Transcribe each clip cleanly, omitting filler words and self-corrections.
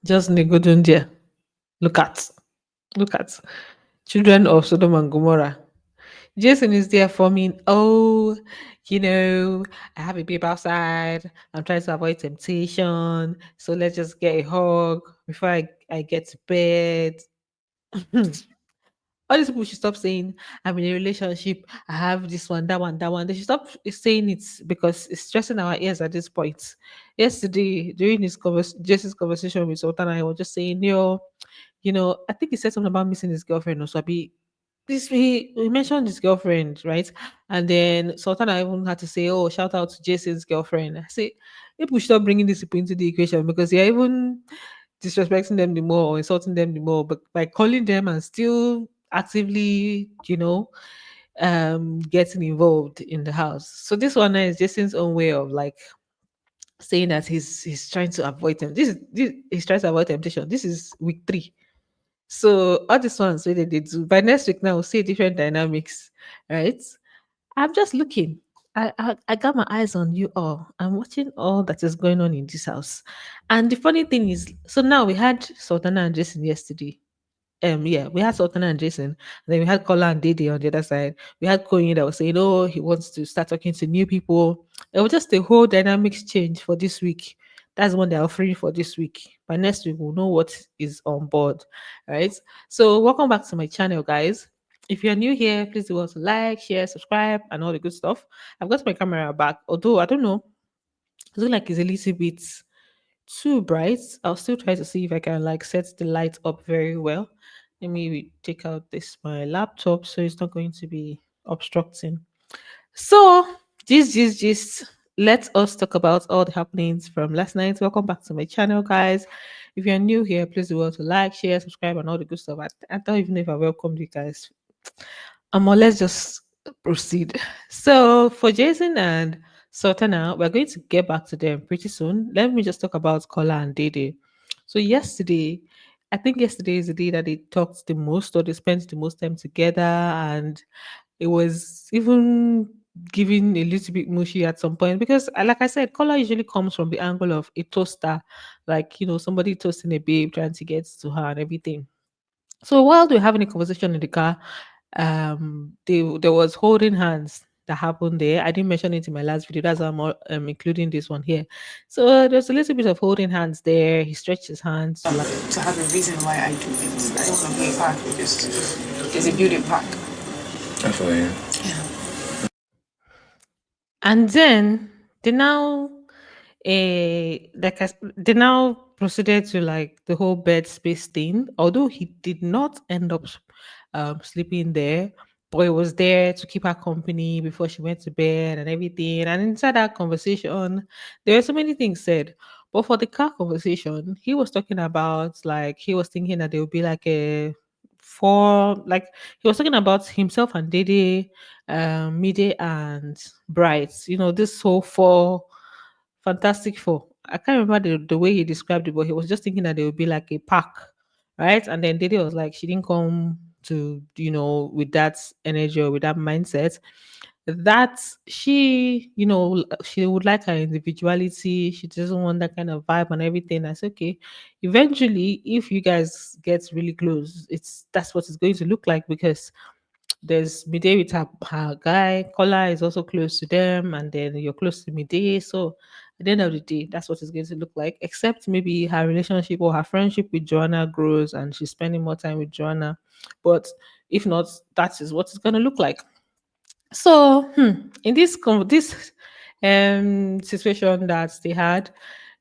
Just Negodundia. Look at, look at. Children of Sodom and Gomorrah. Jason is there forming, oh, I have a babe outside. I'm trying to avoid temptation. So let's just get a hug before I get to bed. All these people should stop saying, I'm in a relationship. I have this one, that one, that one. They should stop saying it because it's stressing our ears at this point. Yesterday, during Jason's conversation with Sultana, I was just saying, I think he said something about missing his girlfriend or so. This he mentioned his girlfriend, right? And then Sultana even had to say, "Oh, shout out to Jason's girlfriend." I say, people should stop bringing these people into the equation because you're even disrespecting them the more or insulting them the more, but by calling them and still actively, getting involved in the house. So this one now is Jason's own way of like saying that he's trying to avoid them. This he's trying to avoid temptation. This is week 3. So all these ones where they do by next week now we'll see different dynamics, right? I'm just looking. I got my eyes on you all. I'm watching all that is going on in this house. And the funny thing is, so now we had Sultana and Jason yesterday. Yeah, we had Sultana and Jason, and then we had Kola and Dede on the other side. We had Koyin that was saying, "Oh, he wants to start talking to new people." It was just a whole dynamics change for this week. That's what they're offering for this week. By next week, we'll know what is on board, right? So, welcome back to my channel, guys. If you're new here, please do also like, share, subscribe, and all the good stuff. I've got my camera back, although I don't know, I feel like it's a little bit too bright. I'll still try to see if I can like set the light up very well. Let me take out this my laptop so it's not going to be obstructing. So just let us talk about all the happenings from last night. Welcome back to my channel, guys. If you're new here, please do well to like, share, subscribe, and all the good stuff. I don't even know if I welcomed you guys. Let's just proceed. So for Jason and Sultana, we're going to get back to them pretty soon. Let me just talk about Kola and Dede. So yesterday, I think yesterday is the day that they talked the most or they spent the most time together, and it was even giving a little bit mushy at some point because like I said, Kola usually comes from the angle of a toaster, like somebody toasting a babe trying to get to her and everything. So while they were having a conversation in the car, there was holding hands that happened there. I didn't mention it in my last video. That's why including this one here. So there's a little bit of holding hands there. He stretched his hands To have a reason why I do things. I don't want to play part just there's a building park. I feel you. Yeah. and then they now they now proceeded to like the whole bed space thing. Although he did not end up sleeping there, but he was there to keep her company before she went to bed and everything. And inside that conversation, there were so many things said. But for the car conversation, he was talking about like he was thinking that there would be like a four like he was talking about himself and Dede, Mide and Bright. This whole four Fantastic Four. I can't remember the way he described it, but he was just thinking that there would be like a pack, right? And then Dede was like, she didn't come to, with that energy or with that mindset. That she would like her individuality. She doesn't want that kind of vibe and everything. I said, okay, eventually, if you guys get really close, that's what it's going to look like because there's Mide with her guy. Kola is also close to them, and then you're close to Mide. So at the end of the day, that's what it's going to look like. Except maybe her relationship or her friendship with Joanna grows, and she's spending more time with Joanna. But if not, that is what it's going to look like. So in this situation that they had,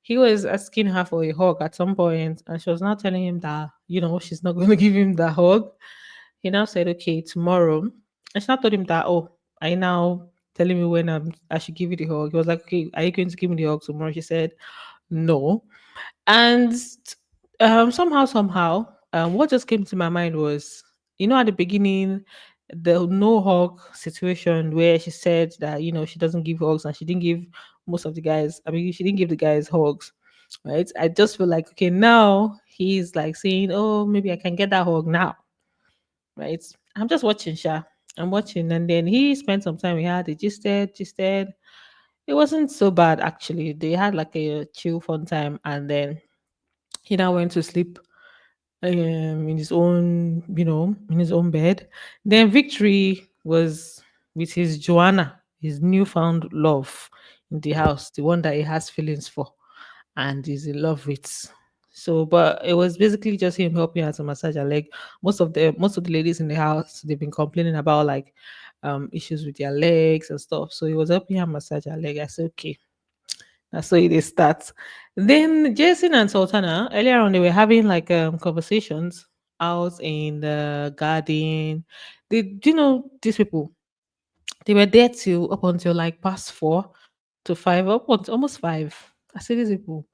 he was asking her for a hug at some point, and she was now telling him that she's not going to give him the hug. He now said, "Okay, tomorrow." And she now told him that, "Oh, are you now telling me when I should give you the hug?" He was like, "Okay, are you going to give me the hug tomorrow?" She said, "No." And somehow, what just came to my mind was, at the beginning, the no hug situation where she said that, she doesn't give hugs and she didn't give most of the guys, I mean, she didn't give the guys hugs, right? I just feel like, okay, now he's like saying, oh, maybe I can get that hug now, right? I'm just watching, Sha. I'm watching. And then he spent some time with her, they gisted. It wasn't so bad, actually. They had like a chill, fun time. And then He now went to sleep in his own, in his own bed. Then Victory was with his Joanna, his newfound love in the house, the one that he has feelings for and is in love with. So, but it was basically just him helping her to massage her leg. Most of the ladies in the house, they've been complaining about like issues with their legs and stuff. So he was helping her massage her leg. I said, okay, that's so it starts. Then Jason and Sultana earlier on they were having like conversations out in the garden. They do you know these people? They were there till up until like past 4 to 5, up until almost 5. I say these people,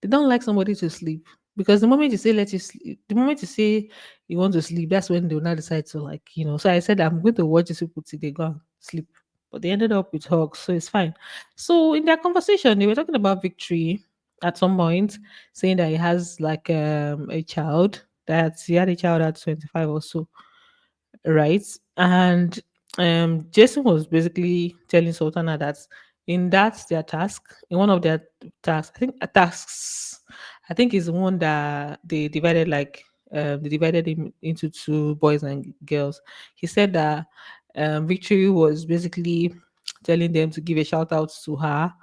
they don't like somebody to sleep because the moment you say let you sleep, the moment you say you want to sleep, that's when they'll not decide to So I said I'm going to watch these people till they go and sleep, but they ended up with hugs, so it's fine. So in their conversation, they were talking about Victory at some point, saying that he has like a child, that he had a child at 25 or so, right? And Jason was basically telling Sultana that in that their task, in one of their tasks, I think is one that they divided him into two boys and girls. He said that Victory was basically telling them to give a shout out to her,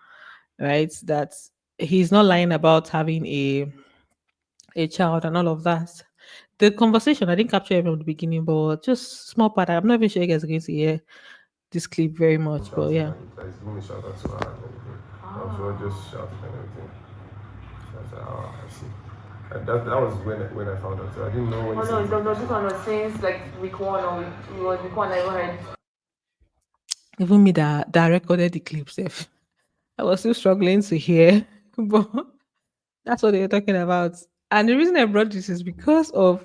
right? That he's not lying about having a child and all of that. The conversation, I didn't capture it from the beginning, but just small part. I'm not even sure you guys are going to hear this clip very much, but yeah. He's giving a shout out to her and everything. I was just shouting and everything. So I was like, oh, I see. And that was when I found out. So I didn't know when. Oh no, this one was since like week 1 or week 1 I heard. Even me that recorded the clips, if I was still struggling to hear, but that's what they were talking about. And the reason I brought this is because of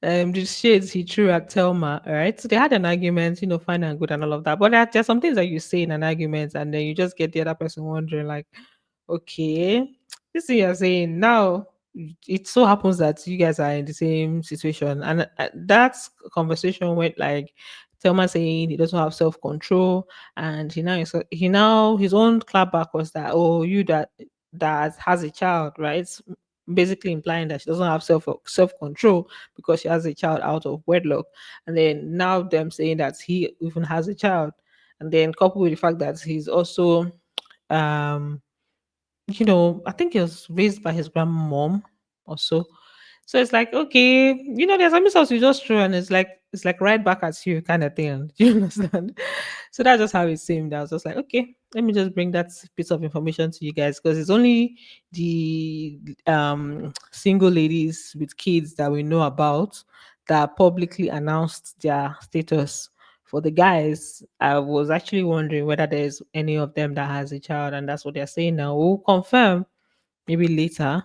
the shades he threw at Telma, right? So they had an argument, fine and good and all of that. But there's some things that you say in an argument and then you just get the other person wondering, like, okay, this thing you're saying now, it so happens that you guys are in the same situation. And that conversation went like Telma saying he doesn't have self control, and he now his own clapback was that, oh, you that has a child, right? Basically implying that she doesn't have self control because she has a child out of wedlock, and then now them saying that he even has a child, and then coupled with the fact that he's also um I think he was raised by his grandmom or so. So it's like, okay, there's some stuff you just throw and it's like right back at you kind of thing. Do you understand? So that's just how it seemed. I was just like, okay, let me just bring that piece of information to you guys because it's only the single ladies with kids that we know about that publicly announced their status. For the guys, I was actually wondering whether there's any of them that has a child, and that's what they're saying now. We'll confirm maybe later.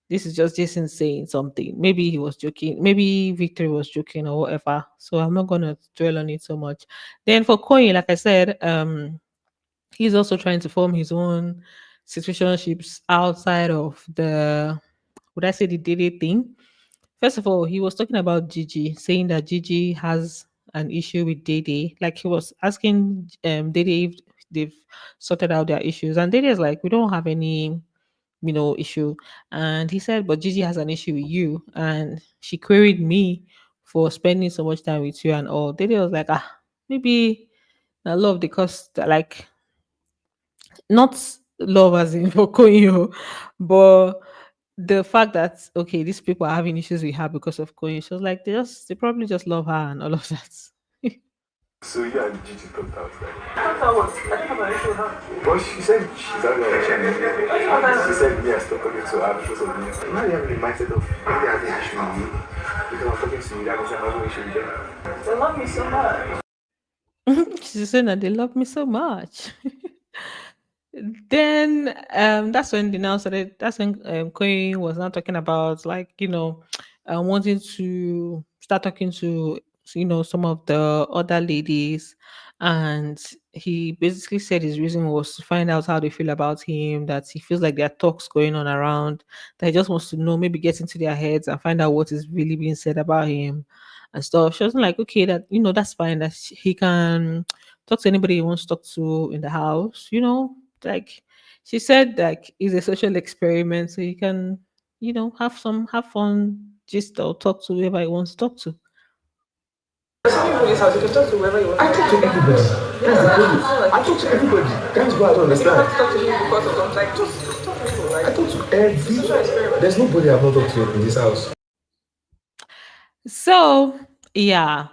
This is just Jason saying something. Maybe he was joking. Maybe Victory was joking or whatever. So I'm not gonna dwell on it so much. Then for Coin, like I said, he's also trying to form his own situationships outside of the would I say the daily thing. First of all, he was talking about Gigi, saying that Gigi has an issue with Dede. Like he was asking Dede if they've sorted out their issues, and Dede is like, we don't have any issue. And he said, but Gigi has an issue with you, and she queried me for spending so much time with you and all. Dede was like, maybe I love because like not love as in for Koyo, but the fact that okay, these people are having issues with her because of Koyo. She was like, they probably just love her and all of that. So you and Gigi talked out, right? Talked out what? I think about it to her. Well, she said she's having an issue. She said me I stopped talking to her because of me. Now you have the mindset of maybe I have an issue with you because I'm talking to you. That means I have an issue with them. They love me so much. She's saying that they love me so much. Then that's when they now started. That's when Queen was now talking about like wanting to start talking to some of the other ladies, and he basically said his reason was to find out how they feel about him. That he feels like there are talks going on around. That he just wants to know, maybe get into their heads and find out what is really being said about him and stuff. She wasn't like, okay, that that's fine. That he can talk to anybody he wants to talk to in the house. Like she said, like it's a social experiment, so you can. have fun, just or talk to whoever he wants to talk to. Some people in this house, you can talk to whoever you want. I talk to everybody. That's the problem. I talk to everybody. That's what I don't understand. You don't have to talk to me before to come. Like, just talk to people. Like, I talk to every. There's nobody I've not talked to in this house. So yeah,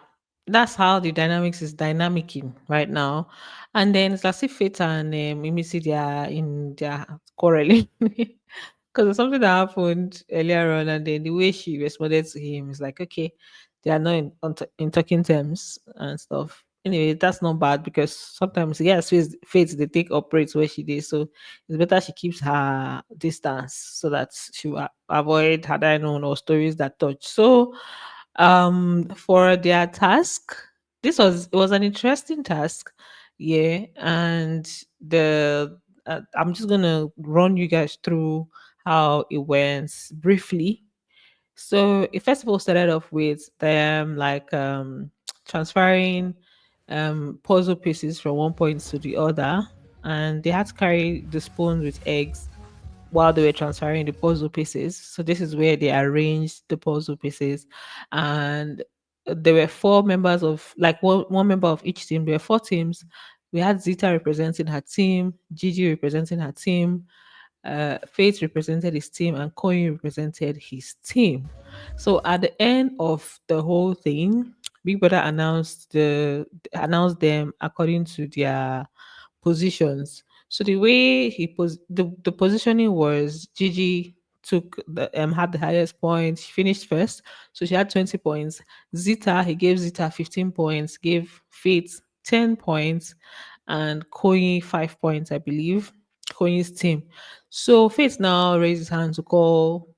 that's how the dynamics is dynamicing right now. And then it's as if Fate and Imisi, they are in their quarreling. Because of something that happened earlier on, and then the way she responded to him is like, okay, they are not in talking terms and stuff. Anyway, that's not bad because sometimes, yes, Faith they take operates where she did, so it's better she keeps her distance so that she will avoid had I known or stories that touch. So, for their task, it was an interesting task, yeah, and the I'm just gonna run you guys through how it went briefly. So it first of all started off with them like transferring puzzle pieces from one point to the other, and they had to carry the spoons with eggs while they were transferring the puzzle pieces. So this is where they arranged the puzzle pieces, and there were four members of like one member of each team. There were four teams. We had Zita representing her team, Gigi representing her team, Faith represented his team, and Koyin represented his team. So at the end of the whole thing, Big Brother announced them according to their positions. So the way the positioning was Gigi took the had the highest points, she finished first. So she had 20 points. He gave Zita 15 points, gave Faith 10 points, and Koyi 5 points, I believe. Koyi's team. So Faith now raised his hand to call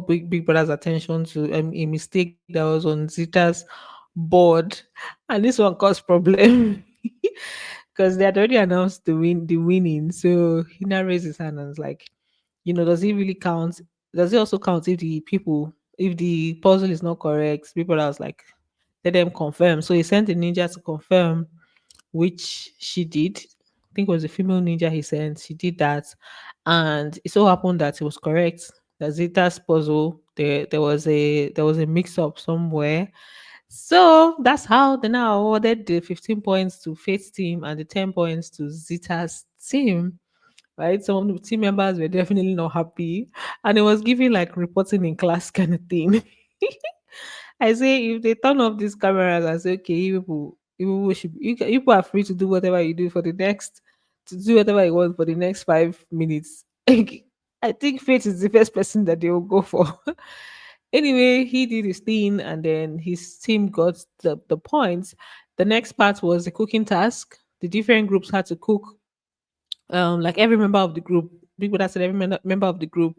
Big Brother's attention to a mistake that was on Zita's board, and this one caused problem because they had already announced the winning. So he now raised his hand and was like, does it really count? Does it also count if the puzzle is not correct? People I was like, let them confirm. So he sent the ninja to confirm, which she did. I think it was a female ninja he sent. She did that. And it so happened that it was correct. The Zeta's puzzle, there was a mix up somewhere. So that's how they now awarded the 15 points to Faith's team and the 10 points to Zeta's team. Right? Some of the team members were definitely not happy. And it was giving like reporting in class kind of thing. I say if they turn off these cameras and say, okay, you people are free to do whatever you do to do whatever you want for the next 5 minutes. I think Faith is the first person that they will go for. Anyway, he did his thing and then his team got the points. The next part was the cooking task. The different groups had to cook like every member of the group, Big Brother said every member of the group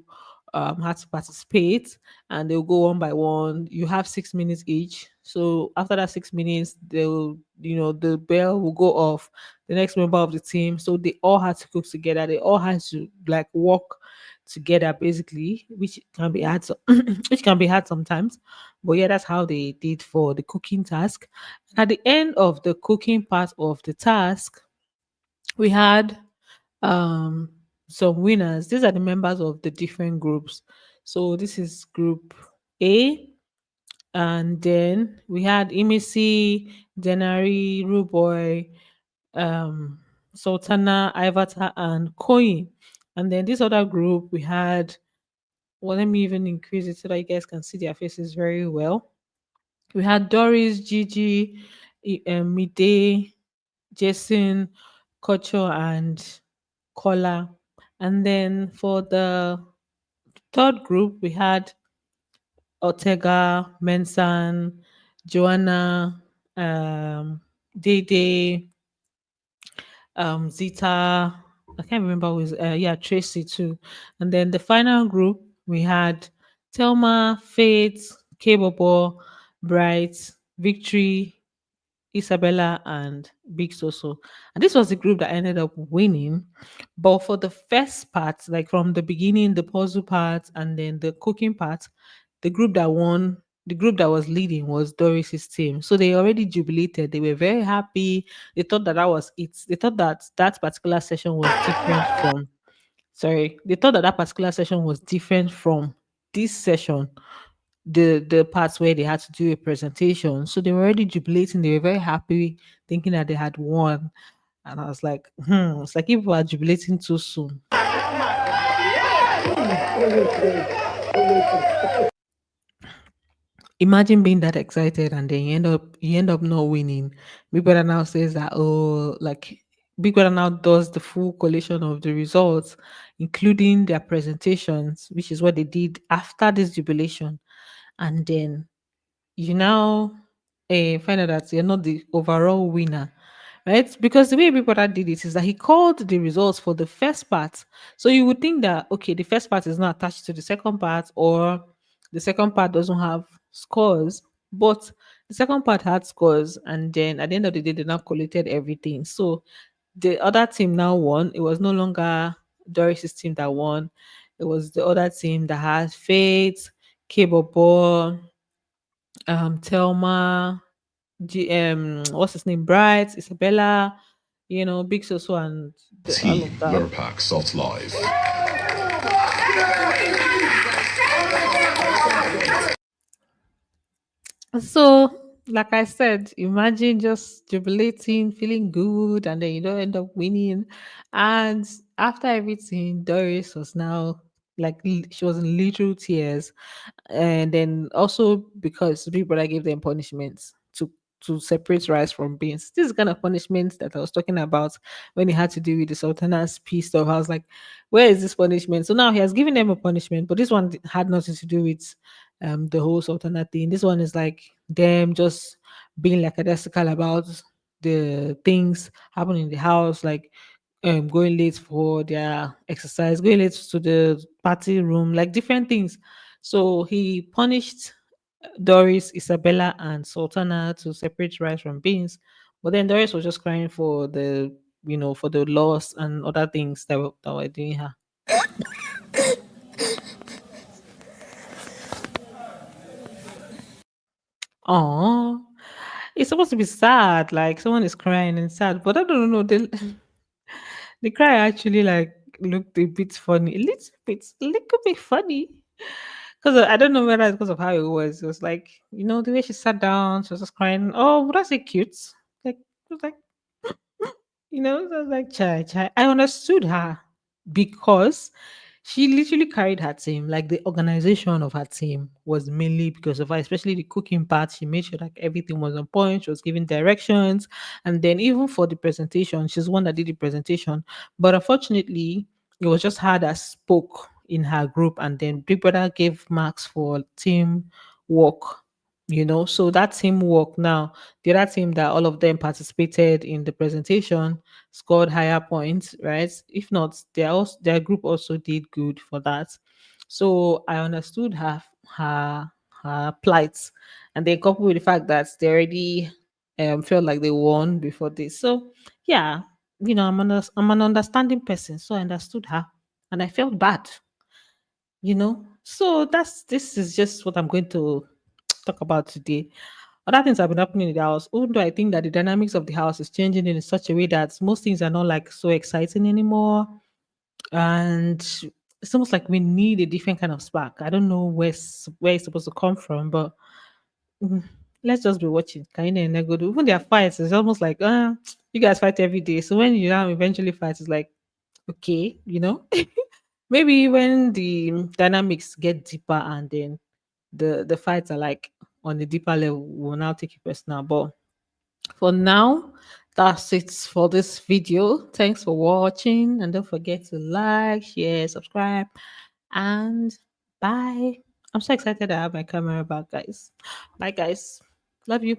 had to participate and they'll go one by one. You have 6 minutes each. So after that 6 minutes, the bell will go off. The next member of the team. So they all had to cook together. They all had to like work together basically, which can be hard which can be hard sometimes. But yeah, that's how they did for the cooking task. At the end of the cooking part of the task, we had um some winners. These are the members of the different groups. So this is group A, and then we had Imisi, Denari, Ruboy, um Sultana, Ivata, and Koyi. And then this other group we had, well, let me even increase it so that you guys can see their faces very well. We had Doris, Gigi, Mide, Jason, Kocho, and Kola. And then for the third group, we had Ortega, Mensan, Joanna, Dede, Zita. I can't remember who was, yeah, Tracy too. And then the final group, we had Telma, Faith, K-Bobo, Bright, Victory, Isabella, and Big Soso. And this was the group that ended up winning. But for the first part, like from the beginning, the puzzle part and then the cooking part, the group that was leading was Doris's team. So they already jubilated. They were very happy. They thought that was it. They thought that that particular session was different from Sorry, they thought that that particular session was different from this session, the parts where they had to do a presentation. So they were already jubilating. They were very happy, thinking that they had won. And I was like, it's like people are jubilating too soon. Imagine being that excited and then you end up not winning. Big Brother now says that, oh, like Big Brother now does the full collation of the results, including their presentations, which is what they did after this jubilation. And then you now find out that you're not the overall winner, right? Because the way Big Brother did it is that he called the results for the first part. So you would think that, okay, the first part is not attached to the second part, or the second part doesn't have scores, but the second part had scores. And then at the end of the day, they now collated everything. So the other team now won. It was no longer Doris's team that won. It was the other team that had Faith, K-Bobo, Telma, what's his name, Bright, Isabella, Big Soso, and all of that. Lurpak Soft Live. So, like I said, imagine just jubilating, feeling good, and then you don't end up winning. And after everything, Doris was now she was in literal tears. And then also because Big Brother gave them punishments to separate rice from beans. This is the kind of punishment that I was talking about when he had to do with the Sultana's peace stuff. I was like, where is this punishment? So now he has given them a punishment, but this one had nothing to do with the whole Sultana thing. This one is like them just being like a about the things happening in the house, like going late for their exercise, going late to the party room, like different things. So he punished Doris, Isabella, and Sultana to separate rice from beans. But then Doris was just crying for for the loss and other things that were doing her. Oh, it's supposed to be sad, like someone is crying and sad, but I don't know. The cry actually like looked a bit funny, a little bit funny. Because I don't know whether it's because of how it was. It was like, the way she sat down, she was just crying. Oh, would I say cute? Like, it was like, so I was like, chai, chai. I understood her because she literally carried her team. Like the organization of her team was mainly because of her, especially the cooking part. She made sure like everything was on point. She was giving directions. And then even for the presentation, she's the one that did the presentation. But unfortunately, it was just her that spoke in her group. And then Big Brother gave marks for team work. So that teamwork now, the other team that all of them participated in the presentation scored higher points, right? If not, their group also did good for that. So I understood her plight, and then coupled with the fact that they already felt like they won before this. So yeah, I'm an understanding person, so I understood her, and I felt bad. So this is just what I'm going to talk about today. Other things have been happening in the house, even though I think that the dynamics of the house is changing in such a way that most things are not like so exciting anymore. And it's almost like we need a different kind of spark. I don't know where it's supposed to come from, but mm, let's just be watching. Kaine and Negodo. Even their fights, it's almost like, you guys fight every day. So when you now eventually fight, it's like, okay, maybe when the dynamics get deeper and then the fights are like on a deeper level, we'll now take it personal. But for now, that's it for this video. Thanks for watching, and don't forget to like, share, subscribe, and bye. I'm so excited to have my camera back, guys. Bye, guys. Love you.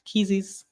Kisses.